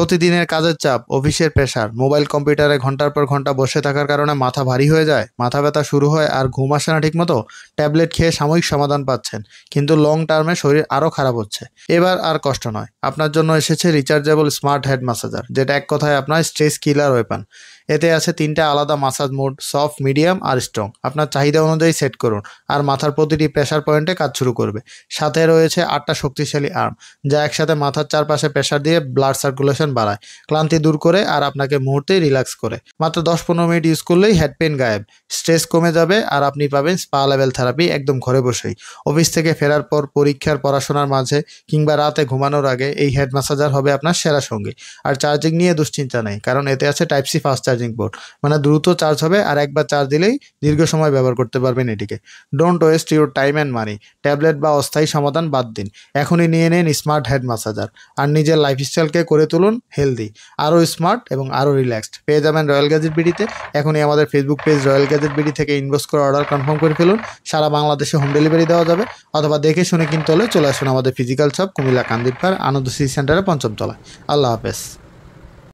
প্রতিদিনের কাজের চাপ, অফিসের প্রেশার, মোবাইল কম্পিউটারে ঘন্টার পর ঘন্টা বসে থাকার কারণে মাথা ভারী হয়ে যায়, মাথা ব্যথা শুরু হয় আর ঘুম আসে না ঠিকমতো। ট্যাবলেট খেয়ে সাময়িক সমাধান পাচ্ছেন, কিন্তু লং টার্মে শরীর আরও খারাপ হচ্ছে। এবার আর কষ্ট নয়, আপনার জন্য এসেছে রিচার্জেবল স্মার্ট হেড ম্যাসাজার, যেটা এক কথায় আপনার স্ট্রেস কিলার ওয়েপন। এতে আছে 3টা আলাদা মাসাজ মোড, সফট, মিডিয়াম আর স্ট্রং। আপনার চাহিদা অনুযায়ী সেট করুন, আর মাথার প্রতিটি প্রেশার পয়েন্টে কাজ শুরু করবে। সাথে রয়েছে 8টা শক্তিশালী আর্ম, যা একসাথে মাথার চারপাশে প্রেশার দিয়ে ব্লাড সার্কুলেশন বাড়ায়, ক্লান্তি দূর করে আর আপনাকে মুহূর্তেই রিল্যাক্স করে। মাত্র 10-15 মিনিট ইউজ করলেই হেড পেন গায়েব, স্ট্রেস কমে যাবে, আর আপনি পাবেন স্পা লেভেল থেরাপি একদম ঘরে বসেই। অফিস থেকে ফেরার পর, পরীক্ষার পড়াশোনার মাঝে, কিংবা রাতে ঘুমানোর আগে এই হেড ম্যাসাজার হবে আপনার সেরা সঙ্গী। আর চার্জিং নিয়ে দুশ্চিন্তা নেই, কারণ এতে আছে type C fast charging port, মানে দ্রুত চার্জ হবে আর একবার চার্জ দিলেই দীর্ঘ সময় ব্যবহার করতে পারবেন এটিকে। Don't waste your time and money. Tablet বা অস্থায়ী সমাধান বাদ দিন, এখনই নিয়ে নিন স্মার্ট হেড ম্যাসাজার, আর নিজের লাইফস্টাইলকে করে তুলুন হেলদি, আরও স্মার্ট এবং আরও রিল্যাক্সড। পেয়ে যাবেন রয়্যাল গ্যাজেট বিডিতে। এখনই আমাদের Facebook page royal gadget BD থেকে ইনবক্স করে অর্ডার কনফার্ম করে ফেলুন। সারা বাংলাদেশে হোম ডেলিভারি দেওয়া যাবে, অথবা দেখে শুনে কিনতে হলে চলে আসুন আমাদের ফিজিক্যাল শপ কুমিল্লা কান্দিরপাড় আনন্দ সিটি সেন্টারে 5ম তলায়। আল্লাহ হাফেজ।